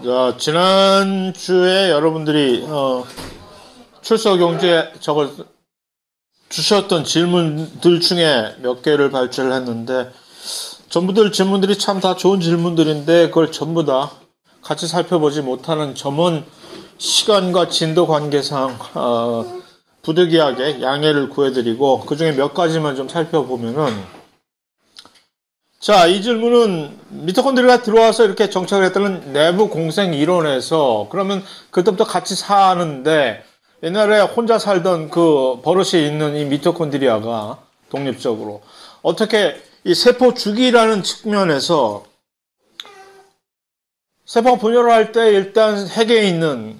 자, 지난주에 여러분들이 출석용지에 주셨던 질문들 중에 몇 개를 발제를 했는데 전부들 질문들이 참 다 좋은 질문들인데 그걸 전부 다 같이 살펴보지 못하는 점은 시간과 진도 관계상 부득이하게 양해를 구해드리고 그 중에 몇 가지만 좀 살펴보면은, 자, 이 질문은 미토콘드리아가 들어와서 이렇게 정착을 했다는 내부 공생 이론에서, 그러면 그때부터 같이 사는데 옛날에 혼자 살던 그 버릇이 있는 이 미토콘드리아가 독립적으로 어떻게 이 세포 주기라는 측면에서 세포가 분열을 할 때 일단 핵에 있는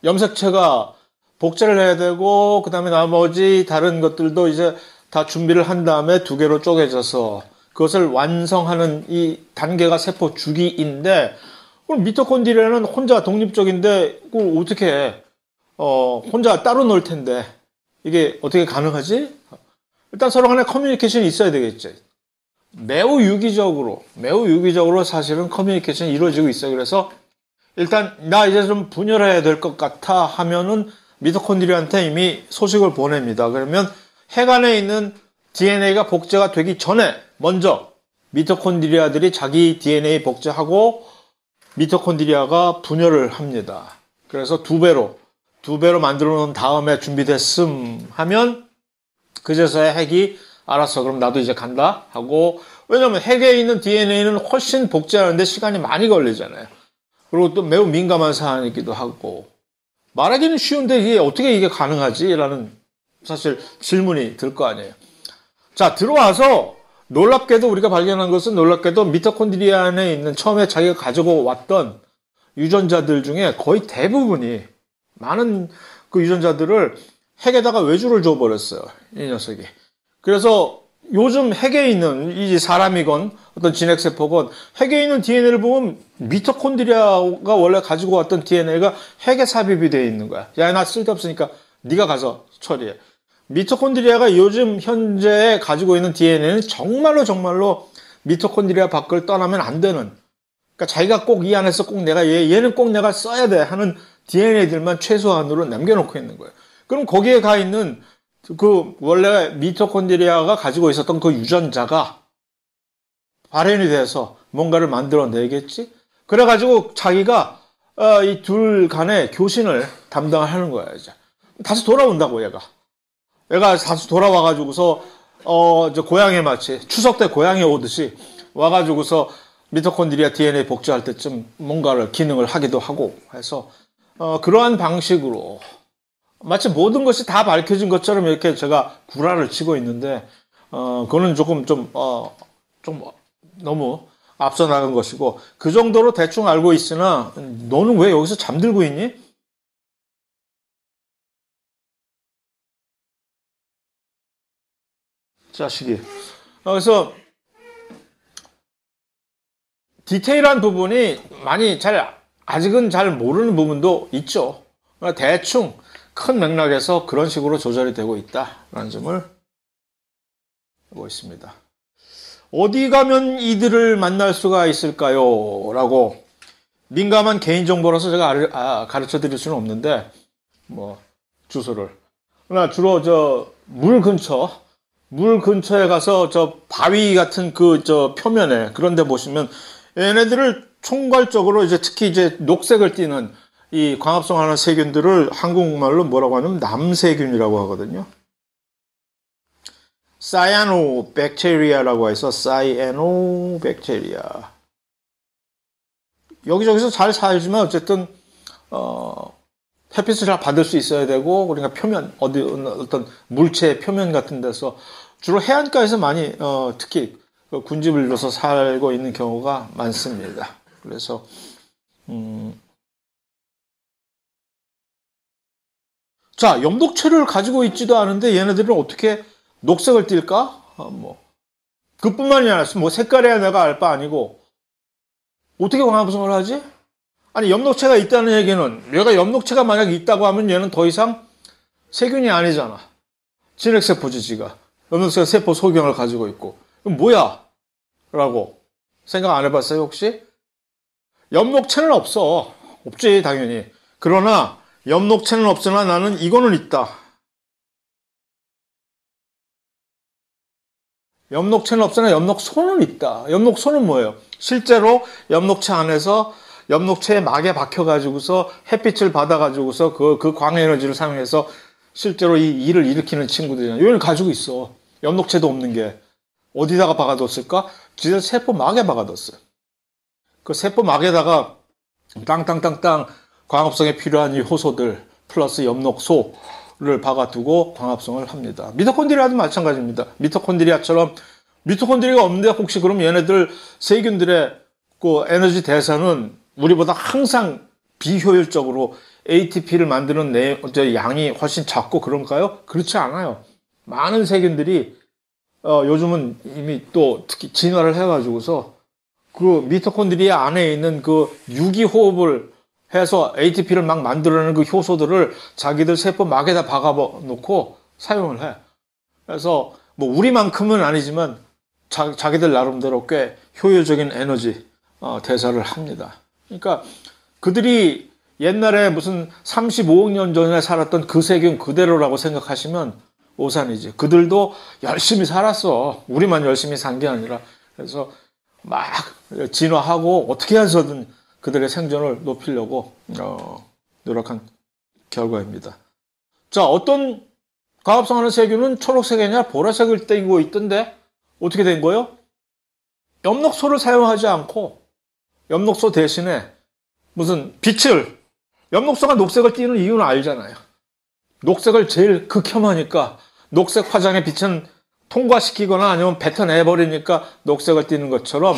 염색체가 복제를 해야 되고, 그 다음에 나머지 다른 것들도 이제 다 준비를 한 다음에 두 개로 쪼개져서 그것을 완성하는 이 단계가 세포 주기인데, 그럼 미토콘드리아는 혼자 독립적인데 그걸 어떻게 해? 혼자 따로 놀 텐데 이게 어떻게 가능하지? 일단 서로 간에 커뮤니케이션이 있어야 되겠지. 매우 유기적으로 사실은 커뮤니케이션이 이루어지고 있어요. 그래서 일단 나 이제 좀 분열해야 될 것 같아 하면은 미토콘드리아한테 이미 소식을 보냅니다. 그러면 핵 안에 있는 DNA가 복제가 되기 전에 먼저 미토콘드리아들이 자기 DNA 복제하고 미토콘드리아가 분열을 합니다. 그래서 두 배로 만들어 놓은 다음에 준비됐음 하면 그제서야 핵이 알았어, 그럼 나도 이제 간다 하고, 왜냐면 핵에 있는 DNA는 훨씬 복제하는데 시간이 많이 걸리잖아요. 그리고 또 매우 민감한 사안이기도 하고, 말하기는 쉬운데 이게 어떻게 이게 가능하지? 라는 사실 질문이 들 거 아니에요. 자, 들어와서 놀랍게도 우리가 발견한 것은, 놀랍게도 미토콘드리아 안에 있는 처음에 자기가 가지고 왔던 유전자들 중에 거의 대부분이, 많은 그 유전자들을 핵에다가 외주를 줘버렸어요, 이 녀석이. 그래서 요즘 핵에 있는 이 사람이건 어떤 진핵세포건 핵에 있는 DNA를 보면 미토콘드리아가 원래 가지고 왔던 DNA가 핵에 삽입이 되어 있는 거야. 야, 나 쓸데없으니까 네가 가서 처리해. 미토콘드리아가 요즘 현재 가지고 있는 DNA는 정말로 미토콘드리아 밖을 떠나면 안 되는, 그러니까 자기가 꼭 이 안에서 꼭 얘는 꼭 내가 써야 돼 하는 DNA들만 최소한으로 남겨놓고 있는 거예요. 그럼 거기에 가 있는 그 원래 미토콘드리아가 가지고 있었던 그 유전자가 발현이 돼서 뭔가를 만들어내겠지? 그래가지고 자기가 이 둘 간의 교신을 담당하는 거야, 이제. 다시 돌아온다고, 얘가 다시 돌아와가지고서 저 고향에 마치 추석 때 고향에 오듯이 와가지고서 미토콘드리아 DNA 복제할 때쯤 뭔가를 기능을 하기도 하고 해서 그러한 방식으로 마치 모든 것이 다 밝혀진 것처럼 이렇게 제가 구라를 치고 있는데, 그거는 조금 좀 너무 앞서 나간 것이고, 그 정도로 대충 알고 있으나, 너는 왜 여기서 잠들고 있니? 자식이. 그래서, 디테일한 부분이 많이 아직은 잘 모르는 부분도 있죠. 대충, 큰 맥락에서 그런 식으로 조절이 되고 있다라는 점을 보고 있습니다. 어디 가면 이들을 만날 수가 있을까요? 라고, 민감한 개인정보라서 제가 가르쳐 드릴 수는 없는데, 주소를. 그러나 주로 물 근처에 가서 바위 같은 표면에, 그런 데 보시면 얘네들을 총괄적으로 특히 녹색을 띠는 이 광합성하는 세균들을 한국말로 뭐라고 하냐면 남세균이라고 하거든요. 사이아노백테리아라고 해서 사이아노백테리아. 여기저기서 잘 살지만 어쨌든 햇빛을 잘 받을 수 있어야 되고, 그러니까 어떤 물체의 표면 같은 데서 주로 해안가에서 많이 특히 군집을 이뤄서 살고 있는 경우가 많습니다. 그래서 자, 염독체를 가지고 있지도 않은데 얘네들은 어떻게 녹색을 띨까? 그뿐만이 아니라 색깔이야 내가 알 바 아니고 어떻게 광합성을 하지? 아니, 염독체가 있다는 얘기는, 얘가 염독체가 만약 있다고 하면 얘는 더 이상 세균이 아니잖아. 진핵세포지, 지가. 염독체가 세포 소경을 가지고 있고. 그럼 뭐야? 라고 생각 안 해봤어요, 혹시? 엽록체는 없어. 없지, 당연히. 그러나 엽록체는 없으나 나는 이거는 있다. 엽록체는 없으나 엽록소는 있다. 엽록소는 뭐예요? 실제로 엽록체 안에서 엽록체에 막에 박혀가지고서 햇빛을 받아가지고서 그 광에너지를 사용해서 실제로 이 일을 일으키는 친구들이잖아. 이걸 가지고 있어. 엽록체도 없는 게. 어디다가 박아뒀을까? 진짜 세포 막에 박아뒀어요. 그 세포 막에다가 땅땅땅땅 광합성에 필요한 이 효소들 플러스 엽록소를 박아두고 광합성을 합니다. 미토콘드리아도 마찬가지입니다. 미토콘드리아처럼 미토콘드리아가 없는데 혹시 그럼 얘네들 세균들의 그 에너지 대사는 우리보다 항상 비효율적으로 ATP를 만드는 양이 훨씬 작고 그런가요? 그렇지 않아요. 많은 세균들이 요즘은 이미 또 특히 진화를 해가지고서 그 미토콘드리아 안에 있는 그 유기호흡을 해서 ATP를 막 만들어내는 그 효소들을 자기들 세포 막에다 박아놓고 사용을 해. 그래서 뭐 우리만큼은 아니지만 자기들 나름대로 꽤 효율적인 에너지 대사를 합니다. 그러니까 그들이 옛날에 무슨 35억 년 전에 살았던 그 세균 그대로라고 생각하시면 오산이지. 그들도 열심히 살았어. 우리만 열심히 산 게 아니라. 그래서 막 진화하고 어떻게 해서든 그들의 생존을 높이려고 노력한 결과입니다. 자, 어떤 광합성하는 세균은 초록색이 아니라 보라색을 띠고 있던데 어떻게 된 거예요? 엽록소를 사용하지 않고 엽록소 대신에 무슨 빛을 엽록소가 녹색을 띠는 이유는 알잖아요. 녹색을 제일 극혐하니까 녹색 화장의 빛은 통과시키거나 아니면 뱉어내버리니까 녹색을 띠는 것처럼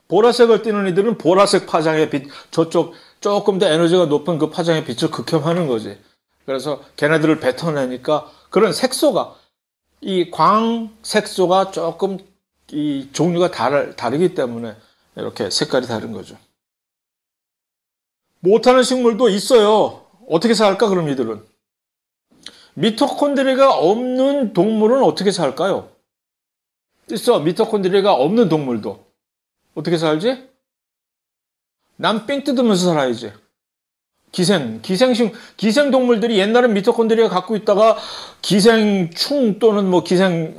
보라색을 띠는 이들은 보라색 파장의 빛, 저쪽 조금 더 에너지가 높은 그 파장의 빛을 극혐하는 거지. 그래서 걔네들을 뱉어내니까 그런 색소가, 이 광색소가 조금 이 종류가 다르기 때문에 이렇게 색깔이 다른 거죠. 못하는 식물도 있어요. 어떻게 살까, 그럼 이들은? 미토콘드리아가 없는 동물은 어떻게 살까요? 있어. 미토콘드리아가 없는 동물도. 어떻게 살지? 남 삥 뜯으면서 살아야지. 기생동물들이 옛날엔 미토콘드리아 갖고 있다가 기생충 또는 뭐 기생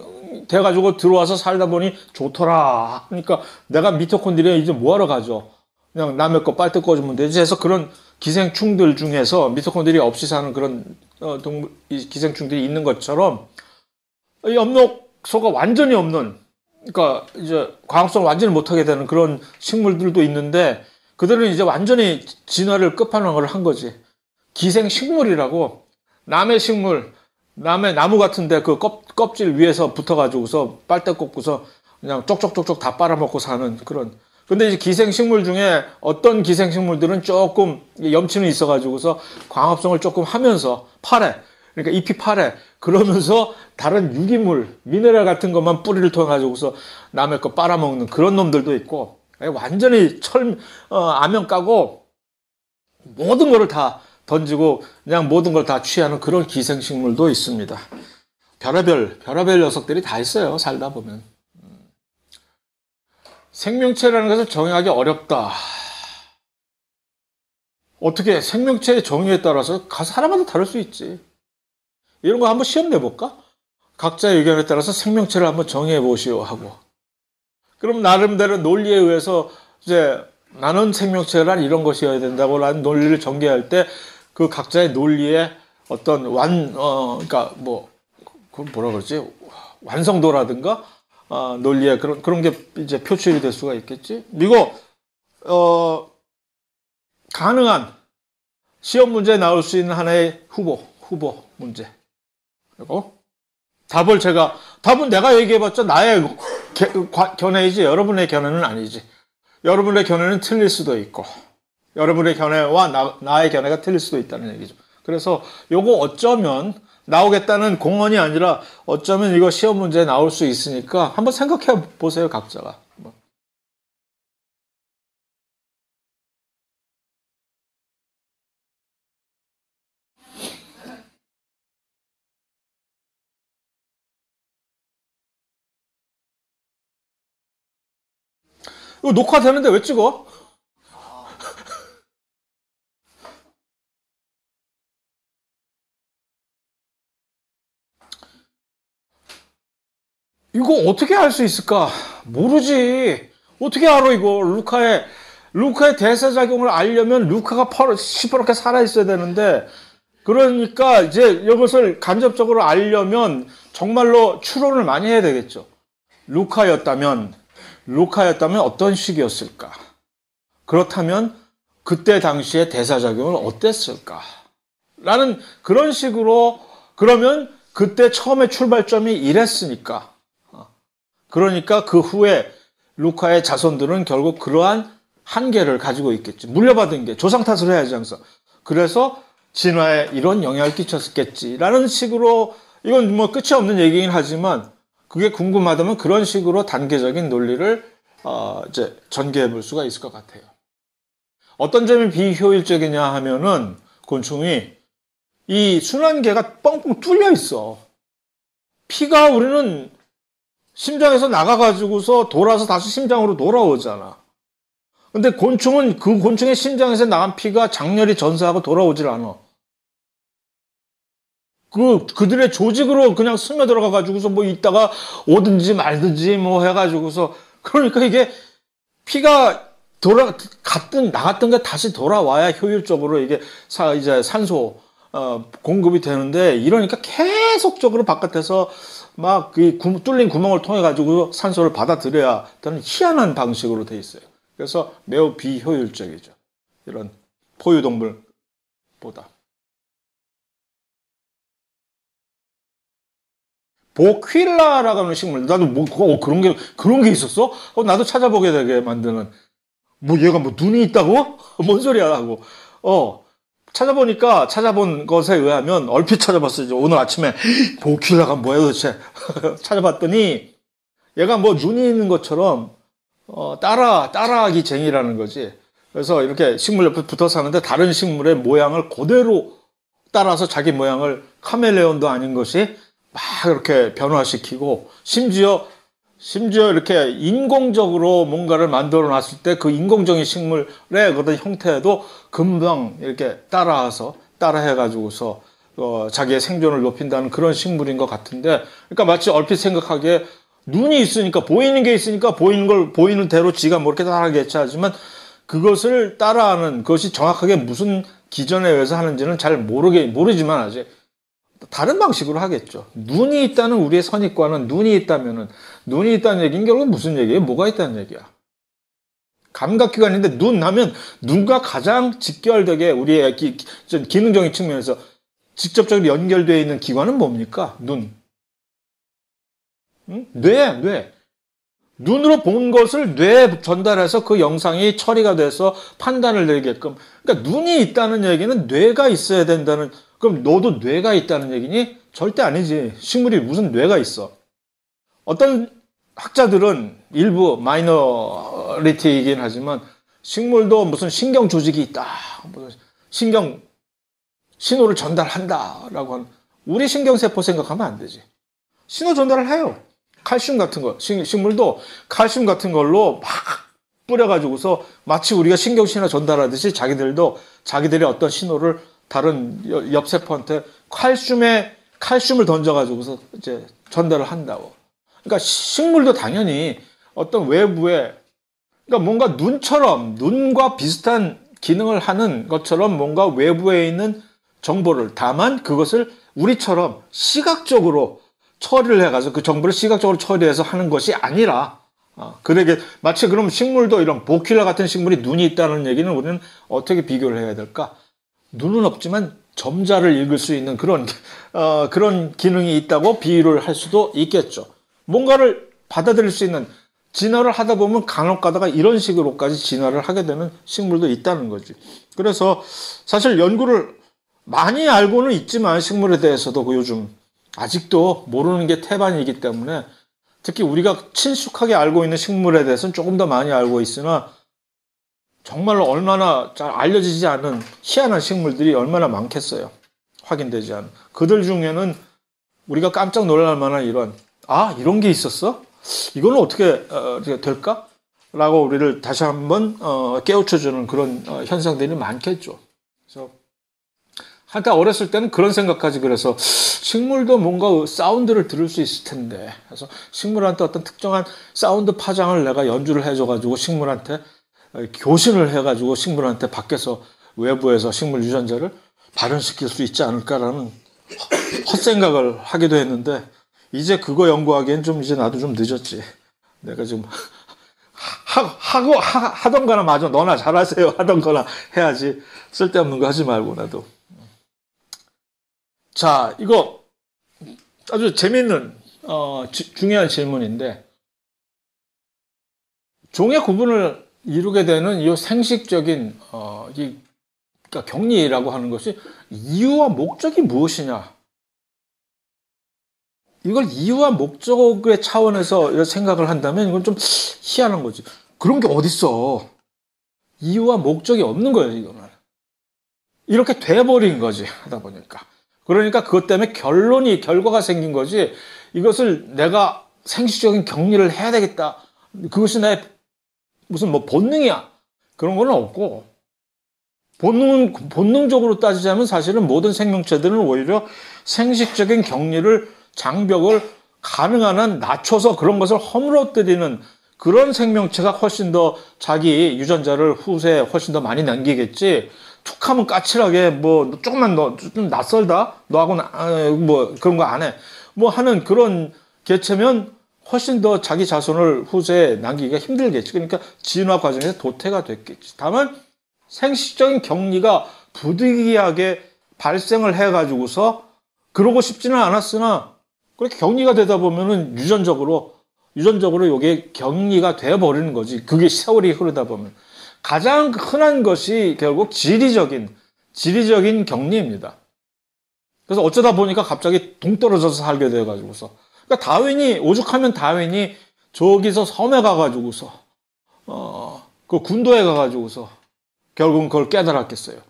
돼가지고 들어와서 살다 보니 좋더라. 그러니까 내가 미토콘드리아 이제 뭐하러 가죠? 그냥 남의 거 빨대 꽂으면 되지 해서 그런 기생충들 중에서 미토콘드리아 없이 사는 그런 기생충들이 있는 것처럼 이 엽록소가 완전히 없는, 그러니까 이제 광합성을 완전히 못하게 되는 그런 식물들도 있는데 그들은 이제 완전히 진화를 끝판왕을 한 거지. 기생식물이라고 남의 식물, 남의 나무 같은데 그 껍질 위에서 붙어가지고서 빨대 꽂고서 그냥 쪽쪽쪽쪽 다 빨아먹고 사는 그런. 근데 이제 기생식물 중에 어떤 기생식물들은 조금 염치는 있어가지고서 광합성을 조금 하면서 파래, 그러니까 잎이 파래. 그러면서 다른 유기물, 미네랄 같은 것만 뿌리를 통해 가지고서 남의 거 빨아먹는 그런 놈들도 있고, 완전히 아명 까고 모든 거를 다 던지고 그냥 모든 걸 다 취하는 그런 기생식물도 있습니다. 별의별 녀석들이 다 있어요, 살다 보면. 생명체라는 것을 정의하기 어렵다. 어떻게 생명체의 정의에 따라서 사람마다 다를 수 있지. 이런 거 한번 시험 내볼까? 각자의 의견에 따라서 생명체를 한번 정의해 보시오 하고. 그럼 나름대로 논리에 의해서 이제 나는 생명체란 이런 것이어야 된다고 라는 논리를 전개할 때 그 각자의 논리에 어떤 그러니까 뭐, 그건 뭐라 그러지? 완성도라든가, 논리에 그런 게 이제 표출이 될 수가 있겠지? 그리고, 가능한 시험 문제에 나올 수 있는 하나의 후보 문제. 그리고 답은 내가 얘기해봤자 나의 견해이지 여러분의 견해는 아니지. 여러분의 견해는 틀릴 수도 있고 여러분의 견해와 나의 견해가 틀릴 수도 있다는 얘기죠. 그래서 요거 어쩌면 나오겠다는 공언이 아니라 어쩌면 이거 시험 문제에 나올 수 있으니까 한번 생각해 보세요, 각자가. 이거 녹화되는데 왜 찍어? 이거 어떻게 알 수 있을까? 모르지. 어떻게 알아, 이거? 루카의 대사작용을 알려면 루카가 시퍼렇게 살아있어야 되는데, 그러니까 이제 이것을 간접적으로 알려면 정말로 추론을 많이 해야 되겠죠. 루카였다면 어떤 식이었을까? 그렇다면 그때 당시에 대사작용은 어땠을까? 라는 그런 식으로, 그러면 그때 처음에 출발점이 이랬으니까. 그러니까 그 후에 루카의 자손들은 결국 그러한 한계를 가지고 있겠지. 물려받은 게 조상 탓을 해야지 항상. 그래서 진화에 이런 영향을 끼쳤겠지라는 식으로, 이건 뭐 끝이 없는 얘기긴 하지만 그게 궁금하다면 그런 식으로 단계적인 논리를 이제 전개해 볼 수가 있을 것 같아요. 어떤 점이 비효율적이냐 하면은 곤충이 이 순환계가 뻥뻥 뚫려 있어. 피가 우리는 심장에서 나가가지고서 돌아서 다시 심장으로 돌아오잖아. 근데 곤충은 그 곤충의 심장에서 나간 피가 장렬히 전사하고 돌아오질 않아. 그들의 조직으로 그냥 스며들어가가지고서 뭐 있다가 오든지 말든지 뭐 해가지고서, 그러니까 이게 피가 나갔던 게 다시 돌아와야 효율적으로 이게 이제 산소 공급이 되는데, 이러니까 계속적으로 바깥에서 막 그 뚫린 구멍을 통해 가지고 산소를 받아들여야 하는 희한한 방식으로 돼 있어요. 그래서 매우 비효율적이죠. 이런 포유동물보다. 보퀴라라고 하는 식물, 나도 뭐 그런 게 있었어? 나도 찾아보게 되게 만드는. 뭐 얘가 뭐 눈이 있다고? 뭔 소리야 하고. 찾아본 것에 의하면, 얼핏 찾아봤어요. 이제 오늘 아침에 보퀴라가 뭐야 도대체. 찾아봤더니 얘가 뭐 눈이 있는 것처럼 따라하기 쟁이라는 거지. 그래서 이렇게 식물 옆에 붙어 사는데 다른 식물의 모양을 그대로 따라서 자기 모양을, 카멜레온도 아닌 것이 막 이렇게 변화시키고, 심지어 이렇게 인공적으로 뭔가를 만들어 놨을 때 그 인공적인 식물의 어떤 형태도 금방 이렇게 따라해가지고서 자기의 생존을 높인다는 그런 식물인 것 같은데, 그러니까 마치 얼핏 생각하기에 눈이 있으니까, 보이는 게 있으니까 보이는 걸 보이는 대로 지가 뭐 이렇게 따라하겠지 하지만, 그것을 따라하는 것이 정확하게 무슨 기전에 의해서 하는지는 잘 모르지만 아직 다른 방식으로 하겠죠. 눈이 있다는 우리의 선입관은, 눈이 있다는 얘기는 결국 무슨 얘기예요? 뭐가 있다는 얘기야? 감각기관인데 눈 하면 눈과 가장 직결되게 우리의 기능적인 측면에서 직접적으로 연결되어 있는 기관은 뭡니까? 눈. 응? 뇌. 눈으로 본 것을 뇌에 전달해서 그 영상이 처리가 돼서 판단을 내리게끔. 그러니까 눈이 있다는 얘기는 뇌가 있어야 된다는, 그럼 너도 뇌가 있다는 얘기니? 절대 아니지. 식물이 무슨 뇌가 있어. 어떤 학자들은 일부 마이너리티이긴 하지만 식물도 무슨 신경 조직이 있다. 신경 신호를 전달한다라고 하는, 우리 신경세포 생각하면 안 되지. 신호 전달을 해요. 칼슘 같은 거. 식물도 칼슘 같은 걸로 막 뿌려가지고서 마치 우리가 신경신호 전달하듯이 자기들의 어떤 신호를 다른 옆세포한테 칼슘을 던져가지고서 이제 전달을 한다고. 그러니까 식물도 당연히 어떤 외부에, 그러니까 뭔가 눈과 비슷한 기능을 하는 것처럼 뭔가 외부에 있는 정보를, 다만 그것을 우리처럼 시각적으로 처리를 해가지고 그 정보를 시각적으로 처리해서 하는 것이 아니라, 그러게 마치 그럼 식물도, 이런 보킬라 같은 식물이 눈이 있다는 얘기는 우리는 어떻게 비교를 해야 될까? 눈은 없지만 점자를 읽을 수 있는 그런 기능이 있다고 비유를 할 수도 있겠죠. 뭔가를 받아들일 수 있는, 진화를 하다 보면 간혹 가다가 이런 식으로까지 진화를 하게 되는 식물도 있다는 거지. 그래서 사실 연구를 많이 알고는 있지만 식물에 대해서도 요즘 아직도 모르는 게 태반이기 때문에, 특히 우리가 친숙하게 알고 있는 식물에 대해서는 조금 더 많이 알고 있으나 정말로 얼마나 잘 알려지지 않은 희한한 식물들이 얼마나 많겠어요. 확인되지 않은. 그들 중에는 우리가 깜짝 놀랄 만한 이런 게 있었어? 이거는 어떻게 될까? 라고 우리를 다시 한번 깨우쳐주는 그런 현상들이 많겠죠. 그래서 아까 어렸을 때는 그런 생각까지 그래서 식물도 뭔가 사운드를 들을 수 있을 텐데. 그래서 식물한테 어떤 특정한 사운드 파장을 내가 연주를 해줘가지고 식물한테 교신을 해가지고 식물한테 밖에서 외부에서 식물 유전자를 발현시킬 수 있지 않을까라는 헛생각을 하기도 했는데 이제 그거 연구하기엔 좀 이제 나도 좀 늦었지. 내가 지금 하던 거나 마저 너나 잘하세요 하던 거나 해야지 쓸데없는 거 하지 말고 나도. 자, 이거 아주 재미있는 중요한 질문인데 종의 구분을 이루게 되는 이 생식적인 그러니까 격리라고 하는 것이 이유와 목적이 무엇이냐? 이걸 이유와 목적의 차원에서 생각을 한다면 이건 좀 희한한 거지. 그런 게 어딨어. 이유와 목적이 없는 거예요, 이거는. 이렇게 돼버린 거지, 하다 보니까. 그러니까 그것 때문에 결과가 생긴 거지, 이것을 내가 생식적인 격리를 해야 되겠다. 그것이 내 무슨 뭐 본능이야. 그런 건 없고, 본능적으로 따지자면 사실은 모든 생명체들은 오히려 생식적인 격리를 장벽을 가능한 한 낮춰서 그런 것을 허물어뜨리는 그런 생명체가 훨씬 더 자기 유전자를 후세에 훨씬 더 많이 남기겠지. 툭 하면 까칠하게 뭐 조금만 좀 낯설다? 너하고는 뭐 그런 거 안 해. 뭐 하는 그런 개체면 훨씬 더 자기 자손을 후세에 남기기가 힘들겠지. 그러니까 진화 과정에서 도태가 됐겠지. 다만 생식적인 격리가 부득이하게 발생을 해가지고서 그러고 싶지는 않았으나 그렇게 격리가 되다 보면은 유전적으로 이게 격리가 되어버리는 거지. 그게 세월이 흐르다 보면. 가장 흔한 것이 결국 지리적인 격리입니다. 그래서 어쩌다 보니까 갑자기 동떨어져서 살게 돼가지고서. 그러니까 오죽하면 다윈이 저기서 섬에 가가지고서, 그 군도에 가가지고서 결국은 그걸 깨달았겠어요.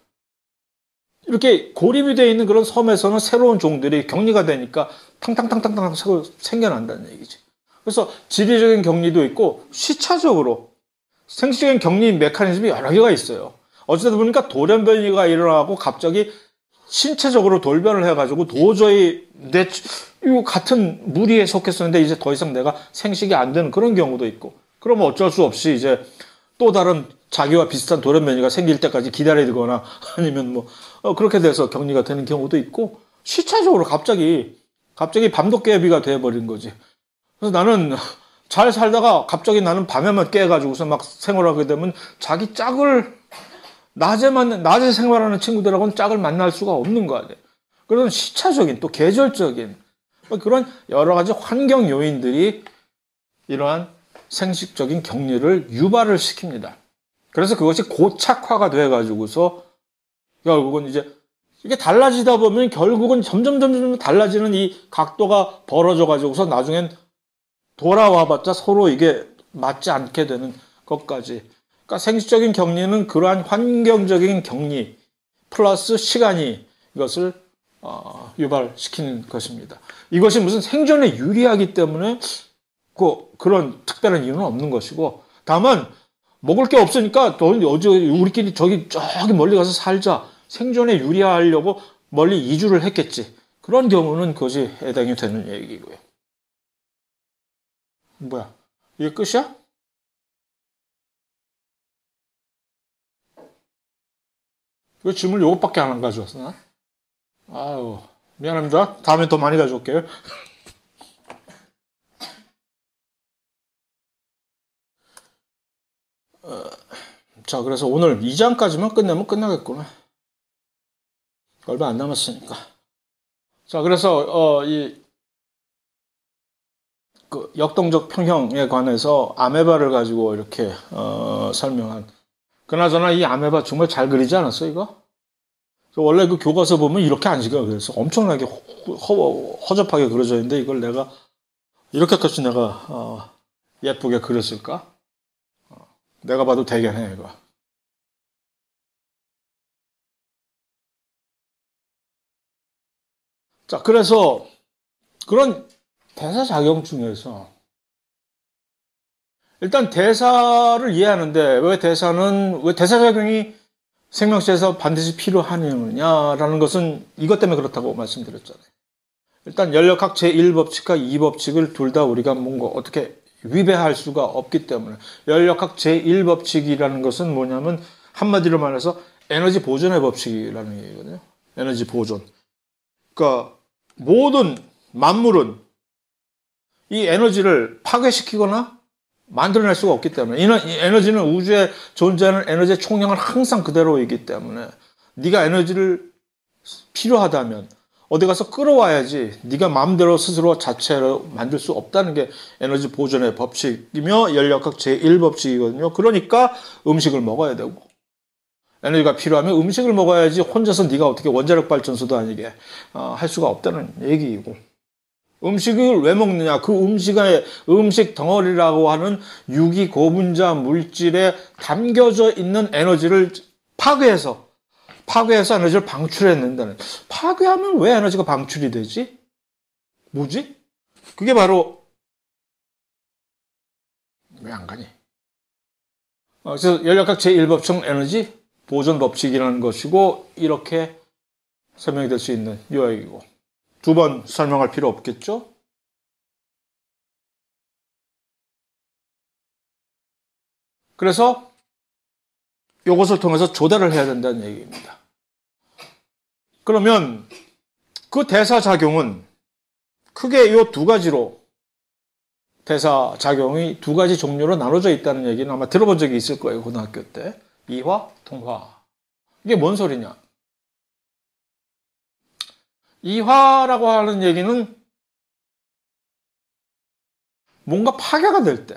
이렇게 고립이 되어 있는 그런 섬에서는 새로운 종들이 격리가 되니까 탕탕탕탕탕 생겨난다는 얘기지. 그래서 지리적인 격리도 있고 시차적으로 생식적인 격리 메커니즘이 여러 개가 있어요. 어쩌다 보니까 돌연변이가 일어나고 갑자기 신체적으로 돌변을 해가지고 도저히 이거 같은 무리에 속했었는데 이제 더 이상 내가 생식이 안 되는 그런 경우도 있고, 그러면 어쩔 수 없이 이제 또 다른 자기와 비슷한 돌연변이가 생길 때까지 기다려야 되거나 아니면 뭐 그렇게 돼서 격리가 되는 경우도 있고, 시차적으로 갑자기 밤도깨비가 돼버린 거지. 그래서 나는 잘 살다가 갑자기 나는 밤에만 깨가지고서 막 생활하게 되면 자기 짝을 낮에 생활하는 친구들하고는 짝을 만날 수가 없는 거 아니에요. 그런 시차적인 또 계절적인 그런 여러 가지 환경 요인들이 이러한 생식적인 격리를 유발을 시킵니다. 그래서 그것이 고착화가 돼가지고서 결국은 이제 이게 달라지다 보면 결국은 점점 달라지는 이 각도가 벌어져가지고서 나중엔 돌아와봤자 서로 이게 맞지 않게 되는 것까지. 그러니까 생식적인 격리는 그러한 환경적인 격리 플러스 시간이 이것을 유발시키는 것입니다. 이것이 무슨 생존에 유리하기 때문에 그런 특별한 이유는 없는 것이고, 다만 먹을 게 없으니까 우리끼리 저기 멀리 가서 살자, 생존에 유리하려고 멀리 이주를 했겠지. 그런 경우는 그것이 해당이 되는 얘기고요. 뭐야? 이게 끝이야? 그 질문 요것밖에 안 가져왔어, 나? 아유, 미안합니다. 다음에 더 많이 가져올게요. 자, 그래서 오늘 2장까지만 끝내면 끝나겠구나. 얼마 안 남았으니까. 자, 그래서 그 역동적 평형에 관해서 아메바를 가지고 이렇게 설명한. 그나저나 이 아메바 정말 잘 그리지 않았어, 이거? 원래 그 교과서 보면 이렇게 안 그려. 그래서 엄청나게 허접하게 그려져 있는데 이걸 내가 이렇게까지 내가 예쁘게 그렸을까? 내가 봐도 대견해, 이거. 자, 그래서 그런 대사작용 중에서 일단 대사를 이해하는데 왜 대사작용이 생명체에서 반드시 필요하느냐라는 것은 이것 때문에 그렇다고 말씀드렸잖아요. 일단 연력학 제1법칙과 2법칙을 둘 다 우리가 뭔가 어떻게 위배할 수가 없기 때문에 연력학 제1법칙이라는 것은 뭐냐면 한마디로 말해서 에너지 보존의 법칙이라는 얘기거든요. 에너지 보존. 그러니까 모든 만물은 이 에너지를 파괴시키거나 만들어낼 수가 없기 때문에 이 에너지는 우주에 존재하는 에너지의 총량은 항상 그대로이기 때문에 네가 에너지를 필요하다면 어디 가서 끌어와야지 네가 마음대로 스스로 자체로 만들 수 없다는 게 에너지 보존의 법칙이며 연력학 제1법칙이거든요. 그러니까 음식을 먹어야 되고 에너지가 필요하면 음식을 먹어야지 혼자서 네가 어떻게 원자력 발전소도 아니게 할 수가 없다는 얘기이고 음식을 왜 먹느냐? 그 음식 덩어리라고 하는 유기 고분자 물질에 담겨져 있는 에너지를 파괴해서 에너지를 방출해낸다는. 파괴하면 왜 에너지가 방출이 되지? 뭐지? 그게 바로 왜 안 가니? 그래서 연력학 제1법칙 에너지 보존 법칙이라는 것이고 이렇게 설명이 될 수 있는 요약이고 두 번 설명할 필요 없겠죠? 그래서 이것을 통해서 조달을 해야 된다는 얘기입니다. 그러면 그 대사작용은 크게 이 두 가지로 대사작용이 두 가지 종류로 나눠져 있다는 얘기는 아마 들어본 적이 있을 거예요. 고등학교 때. 이화, 동화. 이게 뭔 소리냐? 이화라고 하는 얘기는 뭔가 파괴가 될 때.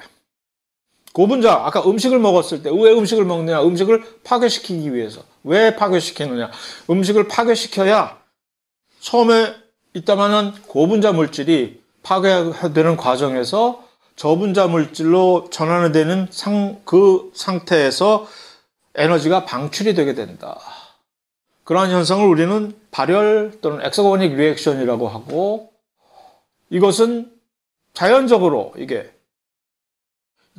고분자, 아까 음식을 먹었을 때, 왜 음식을 먹느냐? 음식을 파괴시키기 위해서. 왜 파괴시키느냐? 음식을 파괴시켜야 처음에 있다마는 고분자 물질이 파괴되는 과정에서 저분자 물질로 전환이 되는 그 상태에서 에너지가 방출이 되게 된다. 그러한 현상을 우리는 발열 또는 엑소거닉 리액션이라고 하고 이것은 자연적으로 이게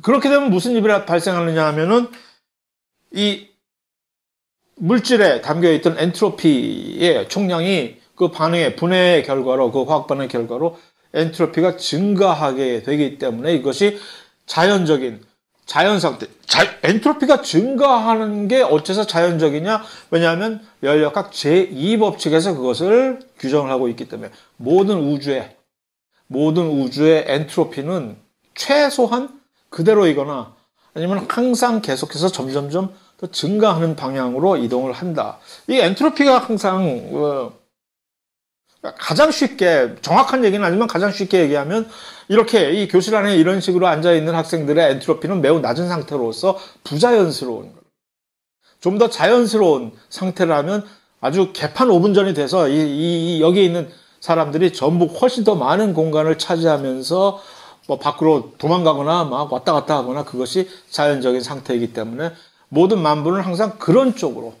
그렇게 되면 무슨 일이 발생하느냐 하면은 이 물질에 담겨있던 엔트로피의 총량이 그 반응의 분해의 결과로 그 화학 반응의 결과로 엔트로피가 증가하게 되기 때문에 이것이 자연적인 자연 상태. 엔트로피가 증가하는 게 어째서 자연적이냐? 왜냐하면 연력학 제2법칙에서 그것을 규정을 하고 있기 때문에 모든 우주의 엔트로피는 최소한 그대로이거나 아니면 항상 계속해서 점점점 더 증가하는 방향으로 이동을 한다. 이 엔트로피가 항상 가장 쉽게 정확한 얘기는 아니지만 가장 쉽게 얘기하면 이렇게 이 교실 안에 이런 식으로 앉아있는 학생들의 엔트로피는 매우 낮은 상태로서 부자연스러운 거예요. 좀 더 자연스러운 상태라면 아주 개판 5분 전이 돼서 여기에 있는 사람들이 전부 훨씬 더 많은 공간을 차지하면서 뭐 밖으로 도망가거나 막 왔다 갔다 하거나 그것이 자연적인 상태이기 때문에 모든 만물은 항상 그런 쪽으로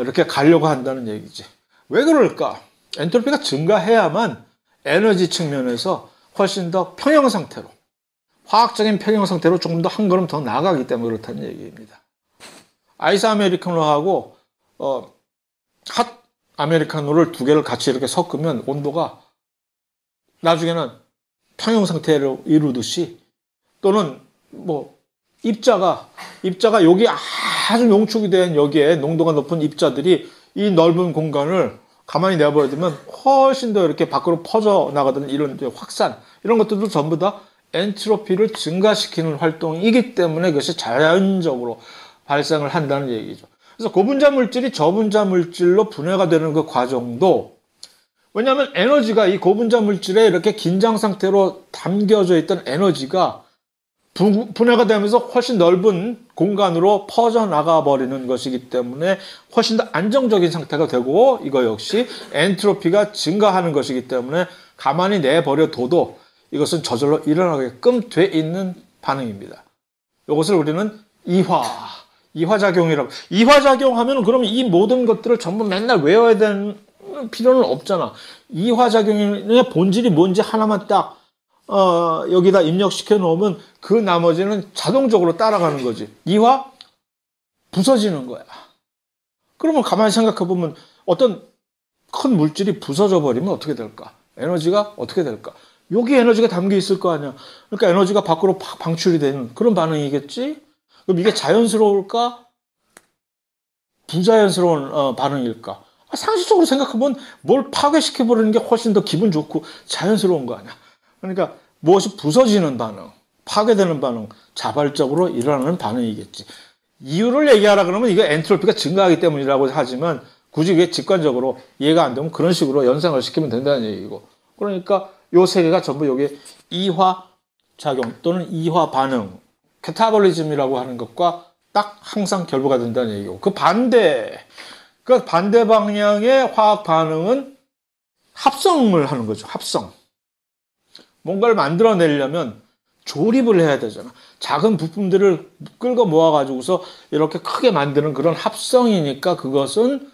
이렇게 가려고 한다는 얘기지. 왜 그럴까? 엔트로피가 증가해야만 에너지 측면에서 훨씬 더 평형 상태로 화학적인 평형 상태로 조금 더 한 걸음 더 나아가기 때문에 그렇다는 얘기입니다. 아이스 아메리카노하고 핫 아메리카노를 두 개를 같이 이렇게 섞으면 온도가 나중에는 평형 상태로 이루듯이 또는 뭐 입자가 여기 아주 농축이 된 여기에 농도가 높은 입자들이 이 넓은 공간을 가만히 내버려두면 훨씬 더 이렇게 밖으로 퍼져나가던 이런 확산 이런 것들도 전부 다 엔트로피를 증가시키는 활동이기 때문에 그것이 자연적으로 발생을 한다는 얘기죠. 그래서 고분자 물질이 저분자 물질로 분해가 되는 그 과정도 왜냐하면 에너지가 이 고분자 물질에 이렇게 긴장 상태로 담겨져 있던 에너지가 분해가 되면서 훨씬 넓은 공간으로 퍼져나가 버리는 것이기 때문에 훨씬 더 안정적인 상태가 되고 이거 역시 엔트로피가 증가하는 것이기 때문에 가만히 내버려둬도 이것은 저절로 일어나게끔 돼 있는 반응입니다. 이것을 우리는 이화작용이라고. 이화작용하면 그럼 이 모든 것들을 전부 맨날 외워야 되는 필요는 없잖아. 이화작용의 본질이 뭔지 하나만 딱 여기다 입력시켜 놓으면 그 나머지는 자동적으로 따라가는 거지. 이화 부서지는 거야. 그러면 가만히 생각해 보면 어떤 큰 물질이 부서져 버리면 어떻게 될까? 에너지가 어떻게 될까? 여기 에너지가 담겨 있을 거 아니야. 그러니까 에너지가 밖으로 팍 방출이 되는 그런 반응이겠지? 그럼 이게 자연스러울까? 부자연스러운 반응일까? 상식적으로 생각해보면 뭘 파괴시켜버리는 게 훨씬 더 기분 좋고 자연스러운 거 아니야. 그러니까 무엇이 부서지는 반응, 파괴되는 반응, 자발적으로 일어나는 반응이겠지. 이유를 얘기하라 그러면 이게 엔트로피가 증가하기 때문이라고 하지만 굳이 이게 직관적으로 이해가 안 되면 그런 식으로 연상을 시키면 된다는 얘기고. 그러니까 요 세 개가 전부 여기 이화 작용 또는 이화 반응, 캐타볼리즘이라고 하는 것과 딱 항상 결부가 된다는 얘기고. 그 반대 방향의 화학 반응은 합성을 하는 거죠. 합성. 뭔가를 만들어내려면 조립을 해야 되잖아. 작은 부품들을 끌고 모아가지고서 이렇게 크게 만드는 그런 합성이니까 그것은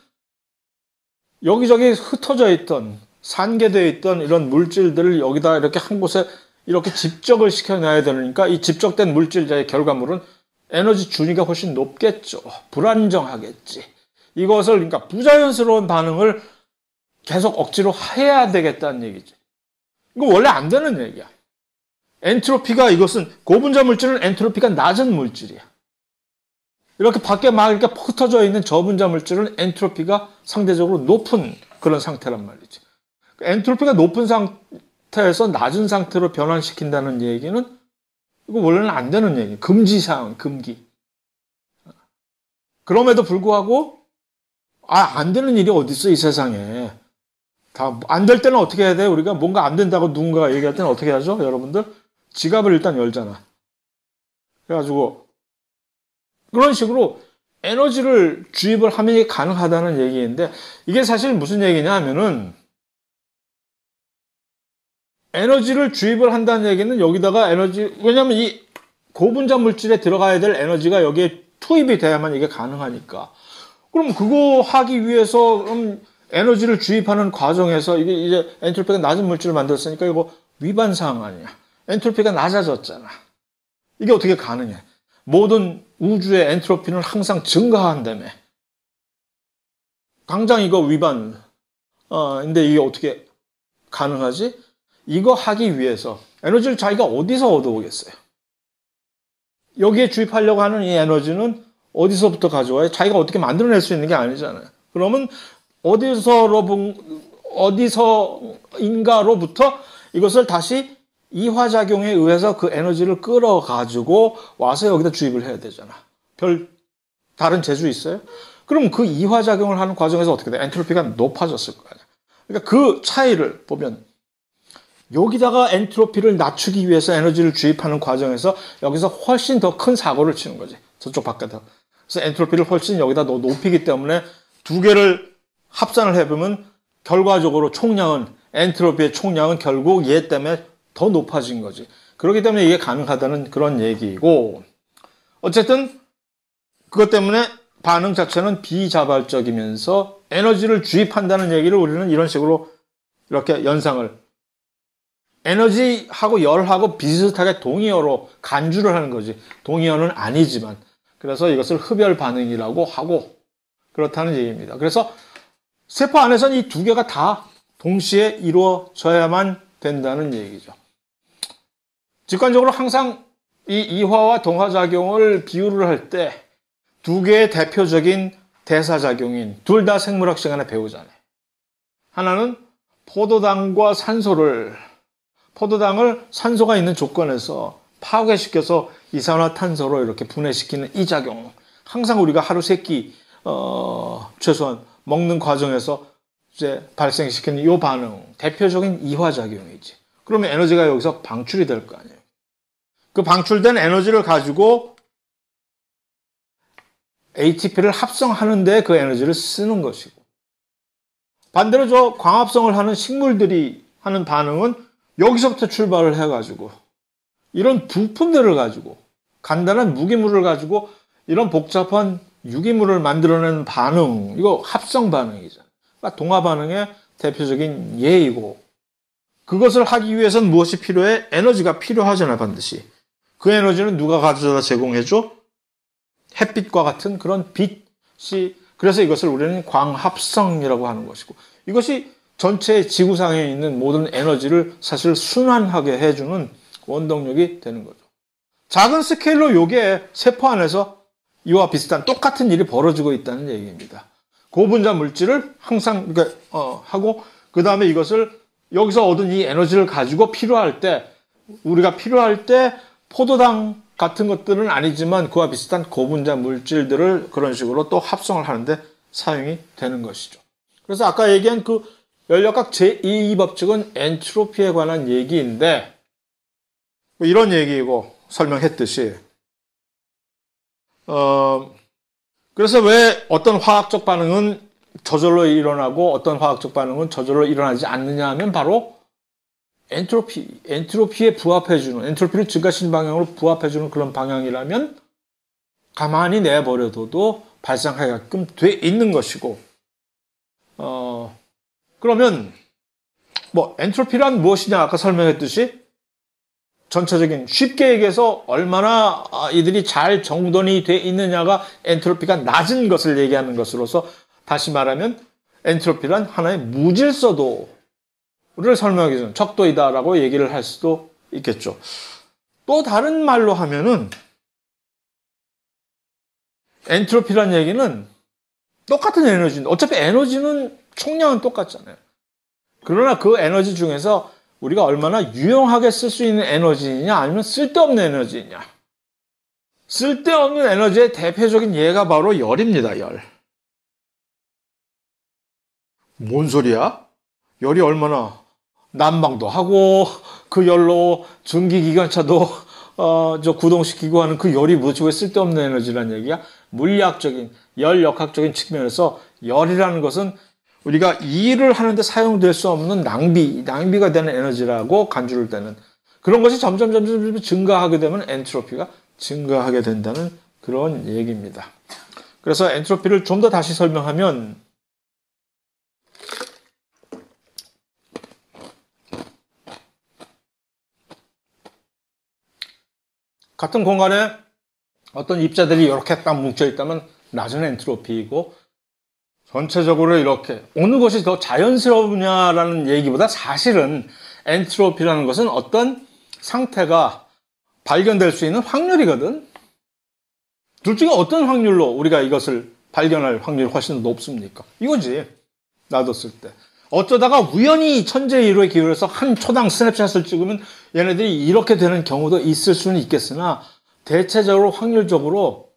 여기저기 흩어져 있던, 산계되어 있던 이런 물질들을 여기다 이렇게 한 곳에 이렇게 집적을 시켜놔야 되니까 이 집적된 물질자의 결과물은 에너지 준위가 훨씬 높겠죠. 불안정하겠지. 이것을, 그러니까 부자연스러운 반응을 계속 억지로 해야 되겠다는 얘기지. 이거 원래 안 되는 얘기야. 엔트로피가 이것은 고분자 물질은 엔트로피가 낮은 물질이야. 이렇게 밖에 막 이렇게 흩어져 있는 저분자 물질은 엔트로피가 상대적으로 높은 그런 상태란 말이지. 엔트로피가 높은 상태에서 낮은 상태로 변환시킨다는 얘기는 이거 원래는 안 되는 얘기. 금지사항, 금기. 그럼에도 불구하고 안 되는 일이 어디 있어 이 세상에. 다 안 될 때는 어떻게 해야 돼? 우리가 뭔가 안 된다고 누군가가 얘기할 때는 어떻게 하죠? 여러분들 지갑을 일단 열잖아. 그래가지고 그런 식으로 에너지를 주입을 하면 이게 가능하다는 얘기인데 이게 사실 무슨 얘기냐 하면은 에너지를 주입을 한다는 얘기는 여기다가 에너지, 왜냐면 이 고분자 물질에 들어가야 될 에너지가 여기에 투입이 돼야만 이게 가능하니까. 그럼 그거 하기 위해서 에너지를 주입하는 과정에서 이게 이제 엔트로피가 낮은 물질을 만들었으니까 이거 위반 사항 아니야. 엔트로피가 낮아졌잖아. 이게 어떻게 가능해? 모든 우주의 엔트로피는 항상 증가한다며. 당장 이거 위반. 근데 이게 어떻게 가능하지? 이거 하기 위해서 에너지를 자기가 어디서 얻어오겠어요? 여기에 주입하려고 하는 이 에너지는 어디서부터 가져와요? 자기가 어떻게 만들어낼 수 있는 게 아니잖아요. 그러면 어디서인가로부터 이것을 다시 이화작용에 의해서 그 에너지를 끌어가지고 와서 여기다 주입을 해야 되잖아. 별 다른 재주 있어요? 그럼 그 이화작용을 하는 과정에서 어떻게 돼? 엔트로피가 높아졌을 거 아니야. 그러니까 그 차이를 보면 여기다가 엔트로피를 낮추기 위해서 에너지를 주입하는 과정에서 여기서 훨씬 더 큰 사고를 치는 거지. 저쪽 바깥에서. 그래서 엔트로피를 훨씬 여기다 높이기 때문에 두 개를 합산을 해보면 결과적으로 총량은, 엔트로피의 총량은 결국 얘 때문에 더 높아진 거지. 그렇기 때문에 이게 가능하다는 그런 얘기이고, 어쨌든 그것 때문에 반응 자체는 비자발적이면서 에너지를 주입한다는 얘기를 우리는 이런 식으로 이렇게 연상을, 에너지하고 열하고 비슷하게 동의어로 간주를 하는 거지. 동의어는 아니지만. 그래서 이것을 흡열 반응이라고 하고 그렇다는 얘기입니다. 그래서 세포 안에서는 이 두 개가 다 동시에 이루어져야만 된다는 얘기죠. 직관적으로 항상 이 이화와 동화작용을 비유를 할 때 두 개의 대표적인 대사작용인, 둘 다 생물학 시간에 배우잖아요. 하나는 포도당과 포도당을 산소가 있는 조건에서 파괴시켜서 이산화탄소로 이렇게 분해시키는 이 작용. 항상 우리가 하루 세 끼, 최소한 먹는 과정에서 이제 발생시키는 이 반응. 대표적인 이화작용이지. 그러면 에너지가 여기서 방출이 될 거 아니에요. 그 방출된 에너지를 가지고 ATP를 합성하는데 그 에너지를 쓰는 것이고. 반대로 저 광합성을 하는 식물들이 하는 반응은 여기서부터 출발을 해가지고 이런 부품들을 가지고 간단한 무기물을 가지고 이런 복잡한 유기물을 만들어내는 반응, 이거 합성 반응이잖아요. 그러니까 동화 반응의 대표적인 예이고, 그것을 하기 위해서는 무엇이 필요해? 에너지가 필요하잖아요, 반드시. 그 에너지는 누가 가져다 제공해줘? 햇빛과 같은 그런 빛이 그래서 이것을 우리는 광합성이라고 하는 것이고, 이것이 전체 지구상에 있는 모든 에너지를 사실 순환하게 해주는 원동력이 되는 거죠. 작은 스케일로 요게 세포 안에서 이와 비슷한 똑같은 일이 벌어지고 있다는 얘기입니다. 고분자 물질을 항상 하고, 그 다음에 이것을 여기서 얻은 이 에너지를 가지고 우리가 필요할 때 포도당 같은 것들은 아니지만 그와 비슷한 고분자 물질들을 그런 식으로 또 합성을 하는데 사용이 되는 것이죠. 그래서 아까 얘기한 그 열역학 제2법칙은 엔트로피에 관한 얘기인데, 이런 얘기이고 설명했듯이, 그래서 왜 어떤 화학적 반응은 저절로 일어나고 어떤 화학적 반응은 저절로 일어나지 않느냐 하면 바로 엔트로피에 부합해주는, 엔트로피를 증가시키는 방향으로 부합해주는 그런 방향이라면 가만히 내버려둬도 발생하게끔 돼 있는 것이고, 그러면 엔트로피란 무엇이냐, 아까 설명했듯이 전체적인, 쉽게 얘기해서 얼마나 이들이 잘 정돈이 돼 있느냐가 엔트로피가 낮은 것을 얘기하는 것으로서, 다시 말하면 엔트로피란 하나의 무질서도를 설명해주는 척도이다라고 얘기를 할 수도 있겠죠. 또 다른 말로 하면은 엔트로피란 얘기는 똑같은 에너지인데, 어차피 에너지는 총량은 똑같잖아요. 그러나 그 에너지 중에서 우리가 얼마나 유용하게 쓸 수 있는 에너지이냐, 아니면 쓸데없는 에너지이냐. 쓸데없는 에너지의 대표적인 예가 바로 열입니다. 열. 뭔 소리야? 열이 얼마나, 난방도 하고 그 열로 전기기관차도 구동시키고 하는 그 열이 도대체 왜 쓸데없는 에너지란 얘기야? 물리학적인, 열역학적인 측면에서 열이라는 것은 우리가 일을 하는데 사용될 수 없는 낭비가 되는 에너지라고 간주를 되는, 그런 것이 점점 증가하게 되면 엔트로피가 증가하게 된다는 그런 얘기입니다. 그래서 엔트로피를 좀 더 다시 설명하면, 같은 공간에 어떤 입자들이 이렇게 딱 뭉쳐있다면 낮은 엔트로피이고, 전체적으로 이렇게 어느 것이 더 자연스러우냐라는 얘기보다 사실은 엔트로피라는 것은 어떤 상태가 발견될 수 있는 확률이거든. 둘 중에 어떤 확률로 우리가 이것을 발견할 확률이 훨씬 높습니까? 이거지. 놔뒀을 때. 어쩌다가 우연히 천재의로에 기울여서 한 초당 스냅샷을 찍으면 얘네들이 이렇게 되는 경우도 있을 수는 있겠으나, 대체적으로 확률적으로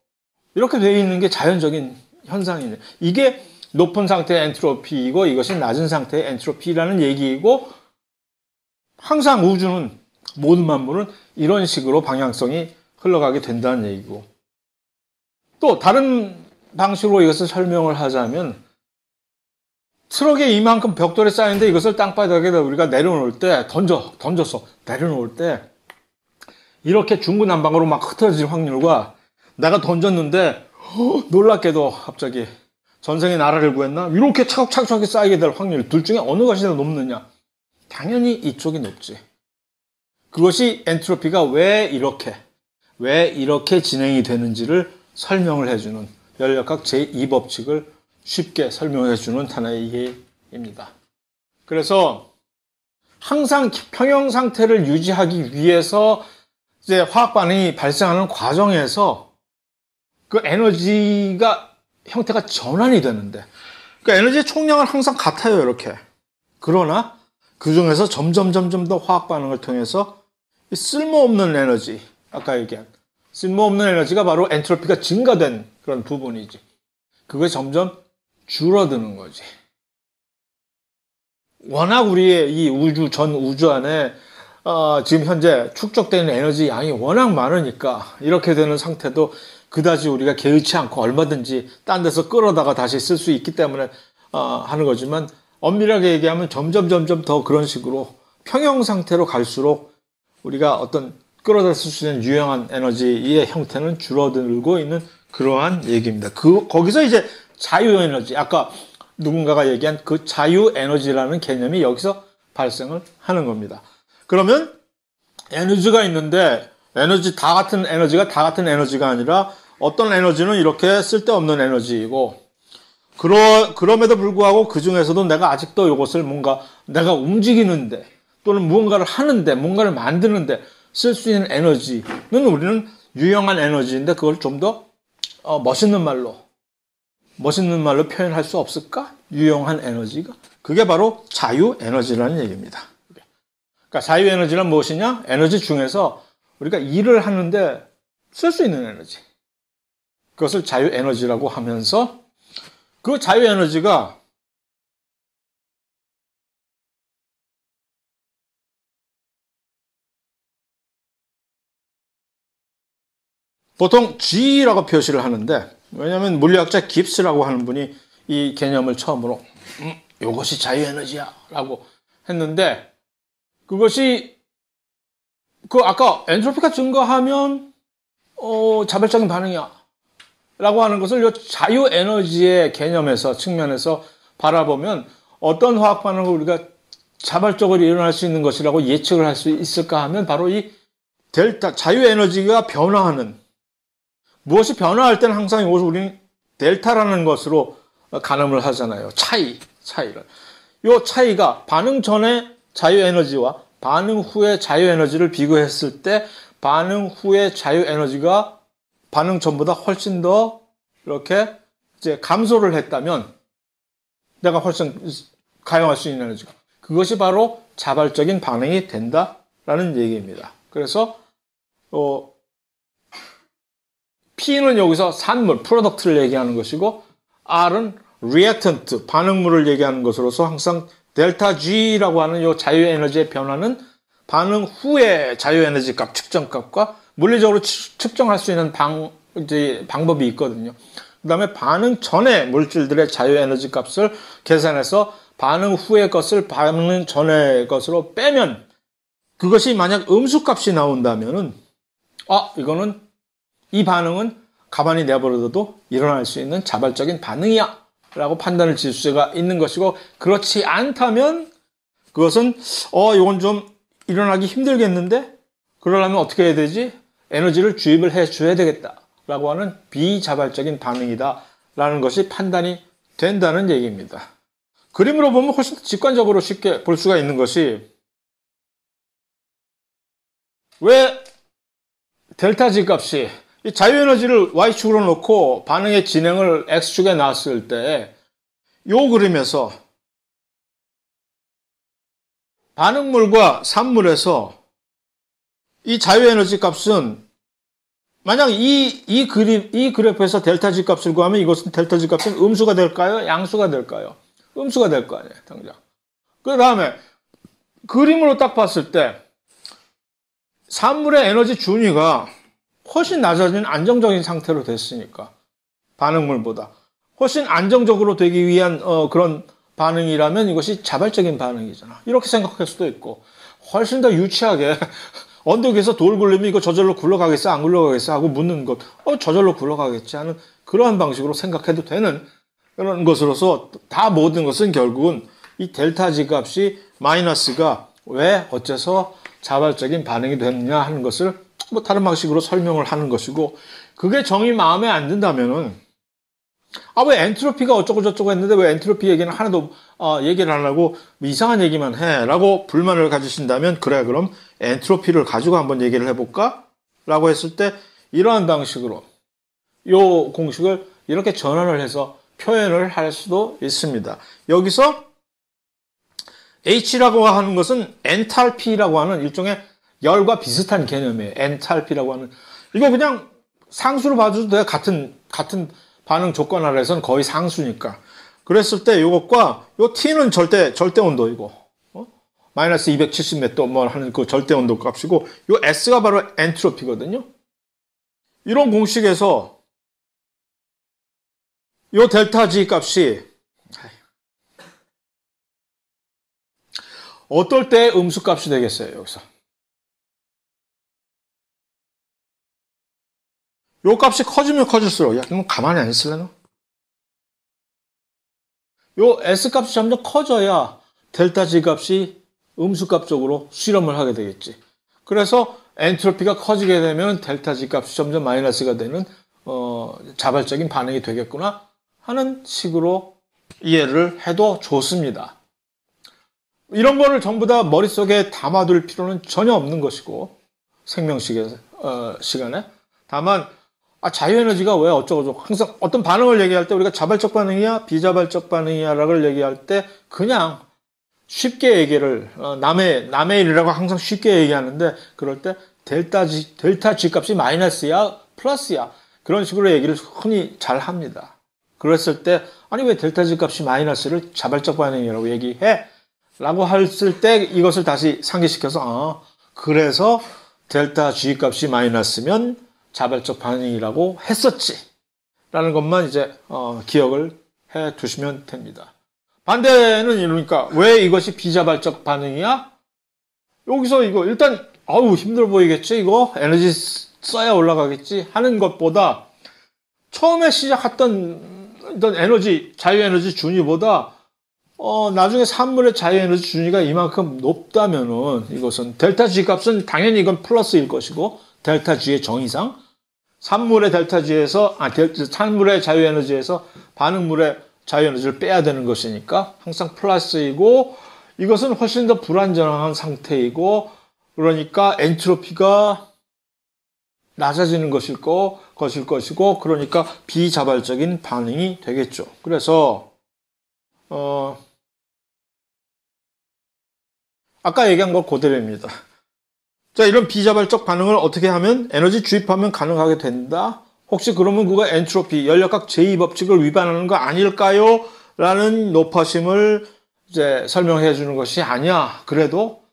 이렇게 되어 있는 게 자연적인 현상이네. 이게 높은 상태의 엔트로피이고 이것이 낮은 상태의 엔트로피라는 얘기이고, 항상 우주는, 모든 만물은 이런 식으로 방향성이 흘러가게 된다는 얘기고, 또 다른 방식으로 이것을 설명을 하자면, 트럭에 이만큼 벽돌이 쌓이는데 이것을 땅바닥에다 우리가 내려놓을 때, 던져서 내려놓을 때 이렇게 중구난방으로 막 흩어질 확률과, 내가 던졌는데 놀랍게도 갑자기 전생에 나라를 구했나? 이렇게 차곡차곡하게 쌓이게 될 확률, 둘 중에 어느 것이 더 높느냐? 당연히 이쪽이 높지. 그것이 엔트로피가 왜 이렇게 진행이 되는지를 설명을 해주는, 열역학 제2법칙을 쉽게 설명해주는 하나의 예입니다. 그래서 항상 평형 상태를 유지하기 위해서 이제 화학 반응이 발생하는 과정에서 그 에너지가 형태가 전환이 되는데, 그 에너지의 총량은 항상 같아요, 이렇게. 그러나 그 중에서 점점 더 화학 반응을 통해서 쓸모없는 에너지, 아까 얘기한 쓸모없는 에너지가 바로 엔트로피가 증가된 그런 부분이지. 그게 점점 줄어드는 거지. 워낙 우리의 이 전 우주 안에 지금 현재 축적되는 에너지 양이 워낙 많으니까 이렇게 되는 상태도 그다지 우리가 개의치 않고 얼마든지 딴 데서 끌어다가 다시 쓸 수 있기 때문에 하는 거지만, 엄밀하게 얘기하면 점점 더 그런 식으로 평형 상태로 갈수록 우리가 어떤 끌어다 쓸 수 있는 유용한 에너지의 형태는 줄어들고 있는 그러한 얘기입니다. 거기서 이제 자유에너지, 아까 누군가가 얘기한 그 자유에너지라는 개념이 여기서 발생을 하는 겁니다. 그러면 에너지가 있는데, 다 같은 에너지가 아니라 어떤 에너지는 이렇게 쓸데없는 에너지이고, 그럼에도 불구하고 그 중에서도 내가 아직도 이것을 뭔가 내가 움직이는데 또는 무언가를 하는데 뭔가를 만드는데 쓸 수 있는 에너지는 우리는 유용한 에너지인데 그걸 좀 더 멋있는 말로 표현할 수 없을까? 유용한 에너지가. 그게 바로 자유 에너지라는 얘기입니다. 그러니까 자유 에너지란 무엇이냐? 에너지 중에서 우리가 일을 하는데 쓸 수 있는 에너지. 그것을 자유 에너지라고 하면서 그 자유 에너지가 보통 G라고 표시를 하는데 왜냐하면 물리학자 깁스라고 하는 분이 이 개념을 처음으로 이것이 자유에너지야 라고 했는데 그것이 아까 엔트로피가 증가하면 자발적인 반응이야 라고 하는 것을 이 자유에너지의 개념에서 측면에서 바라보면 어떤 화학 반응을 우리가 자발적으로 일어날 수 있는 것이라고 예측을 할 수 있을까 하면 바로 이 자유에너지가 변화하는 무엇이 변화할 때는 항상 이것을 우리는 델타라는 것으로 가늠을 하잖아요. 차이를. 이 차이가 반응 전의 자유에너지와 반응 후의 자유에너지를 비교했을 때 반응 후의 자유에너지가 반응 전보다 훨씬 더 이렇게 이제 감소를 했다면 내가 훨씬 가용할 수 있는 에너지가 그것이 바로 자발적인 반응이 된다라는 얘기입니다. 그래서 P는 여기서 산물, 프로덕트를 얘기하는 것이고 R은 리액턴트, 반응물을 얘기하는 것으로서 항상 델타 G라고 하는 이 자유에너지의 변화는 반응 후의 자유에너지 값, 측정값과 물리적으로 측정할 수 있는 방법이 있거든요. 그 다음에 반응 전의 물질들의 자유에너지 값을 계산해서 반응 후의 것을 반응 전의 것으로 빼면 그것이 만약 음수값이 나온다면은 이 반응은 가만히 내버려둬도 일어날 수 있는 자발적인 반응이야 라고 판단을 지을 수가 있는 것이고 그렇지 않다면 그것은 이건 좀 일어나기 힘들겠는데 그러려면 어떻게 해야 되지? 에너지를 주입을 해줘야 되겠다 라고 하는 비자발적인 반응이다 라는 것이 판단이 된다는 얘기입니다. 그림으로 보면 훨씬 직관적으로 쉽게 볼 수가 있는 것이 왜 델타 G 값이 이 자유에너지를 Y축으로 놓고 반응의 진행을 X축에 놨을 때 이 그림에서 반응물과 산물에서 이 자유에너지 값은 만약 이 그래프에서 델타 G 값을 구하면 이것은 델타 G 값은 음수가 될까요? 양수가 될까요? 음수가 될 거 아니에요, 당장. 그 다음에 그림으로 딱 봤을 때 산물의 에너지 준위가 훨씬 낮아진 안정적인 상태로 됐으니까 반응물보다 훨씬 안정적으로 되기 위한 그런 반응이라면 이것이 자발적인 반응이잖아. 이렇게 생각할 수도 있고 훨씬 더 유치하게 언덕 위에서 돌 굴리면 이거 저절로 굴러가겠어 안 굴러가겠어 하고 묻는 것 저절로 굴러가겠지 하는 그러한 방식으로 생각해도 되는 그런 것으로서 다 모든 것은 결국은 이 델타 G 값이 마이너스가 왜 어째서 자발적인 반응이 되느냐 하는 것을 다른 방식으로 설명을 하는 것이고 그게 정이 마음에 안 든다면은 왜 엔트로피가 어쩌고 저쩌고 했는데 왜 엔트로피 얘기는 하나도 얘기를 안 하고 이상한 얘기만 해 라고 불만을 가지신다면 그래 그럼 엔트로피를 가지고 한번 얘기를 해볼까? 라고 했을 때 이러한 방식으로 이 공식을 이렇게 전환을 해서 표현을 할 수도 있습니다. 여기서 H라고 하는 것은 엔탈피라고 하는 일종의 열과 비슷한 개념이에요. 엔탈피라고 하는 이거 그냥 상수로 봐줘도 돼. 같은 반응 조건 아래에서는 거의 상수니까. 그랬을 때 이것과 요 T는 절대 온도이고 마이너스 270 몇 도 뭐 하는 그 절대 온도 값이고 요 S가 바로 엔트로피거든요. 이런 공식에서 요 델타 G 값이 어떨 때 음수 값이 되겠어요, 여기서. 요 값이 커지면 커질수록, 그럼 가만히 안 있을래나? 요 S 값이 점점 커져야 델타 G 값이 음수 값 쪽으로 실험을 하게 되겠지. 그래서 엔트로피가 커지게 되면 델타 G 값이 점점 마이너스가 되는, 자발적인 반응이 되겠구나 하는 식으로 이해를 해도 좋습니다. 이런 거를 전부 다 머릿속에 담아둘 필요는 전혀 없는 것이고, 생명식의 시간에. 다만 자유에너지가 왜 어쩌고저쩌고 항상 어떤 반응을 얘기할 때 우리가 자발적 반응이야 비자발적 반응이야 라고 얘기할 때 그냥 쉽게 얘기를 남의 일이라고 항상 쉽게 얘기하는데, 그럴 때 델타 G 값이 마이너스야 플러스야 그런 식으로 얘기를 흔히 잘 합니다. 그랬을 때 아니 왜 델타 G 값이 마이너스를 자발적 반응이라고 얘기해? 라고 했을 때 이것을 다시 상기시켜서 그래서 델타 G 값이 마이너스면 자발적 반응이라고 했었지 라는 것만 이제 기억을 해 두시면 됩니다. 반대는 이러니까 왜 이것이 비자발적 반응이야? 여기서 이거 일단 힘들어 보이겠지 이거 에너지 써야 올라가겠지 하는 것보다 처음에 시작했던 에너지 자유에너지 준위보다 나중에 산물의 자유에너지 준위가 이만큼 높다면은 이것은 델타 G 값은 당연히 이건 플러스일 것이고 델타 G의 정의상 산물의 델타 G에서 산물의 자유에너지에서 반응물의 자유에너지를 빼야 되는 것이니까 항상 플러스이고 이것은 훨씬 더 불안정한 상태이고 그러니까 엔트로피가 낮아지는 것일 것이고 그러니까 비자발적인 반응이 되겠죠. 그래서 아까 얘기한 거 그대로입니다. 자, 이런 비자발적 반응을 어떻게 하면 에너지 주입하면 가능하게 된다? 혹시 그러면 그거 엔트로피, 연력학 제2법칙을 위반하는 거 아닐까요? 라는 높아심을 이제 설명해 주는 것이 아니야. 그래도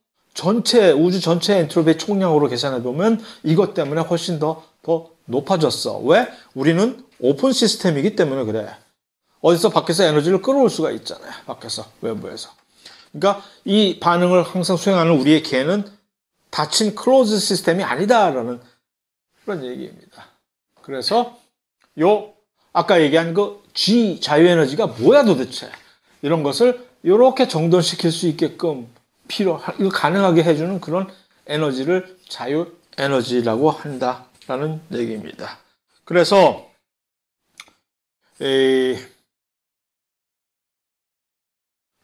우주 전체 엔트로피 총량으로 계산해 보면 이것 때문에 훨씬 더 높아졌어. 왜? 우리는 오픈 시스템이기 때문에 그래. 어디서 밖에서 에너지를 끌어올 수가 있잖아요. 밖에서, 외부에서. 그러니까 이 반응을 항상 수행하는 우리의 개는 닫힌 클로즈 시스템이 아니다라는 그런 얘기입니다. 그래서 아까 얘기한 그 G 자유에너지가 뭐야 도대체? 이런 것을 이렇게 정돈시킬 수 있게끔 이거 가능하게 해주는 그런 에너지를 자유에너지라고 한다라는 얘기입니다. 그래서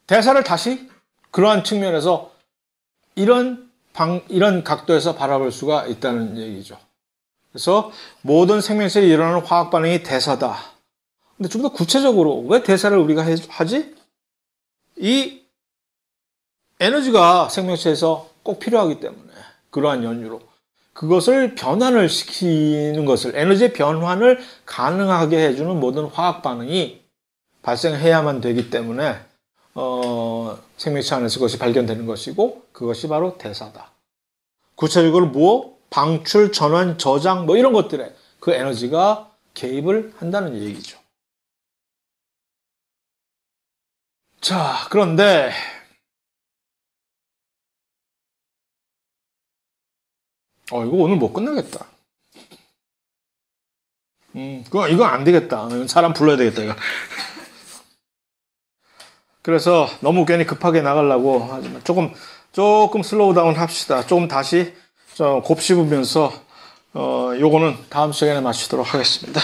대사를 다시 그러한 측면에서 이런 각도에서 바라볼 수가 있다는 얘기죠. 그래서 모든 생명체에 일어나는 화학 반응이 대사다. 근데 좀 더 구체적으로 왜 대사를 우리가 하지? 이 에너지가 생명체에서 꼭 필요하기 때문에 그러한 연유로 그것을 변환을 시키는 것을 에너지의 변환을 가능하게 해주는 모든 화학 반응이 발생해야만 되기 때문에 생명체 안에서 그것이 발견되는 것이고 그것이 바로 대사다. 구체적으로 방출, 전환, 저장 이런 것들에 그 에너지가 개입을 한다는 얘기죠. 자, 그런데 이거 오늘 못 끝나겠다. 이거 안 되겠다. 사람 불러야 되겠다, 이거. 그래서 너무 괜히 급하게 나가려고 하지만 조금 슬로우 다운 합시다. 조금 다시 곱씹으면서 요거는 다음 시간에 마치도록 하겠습니다.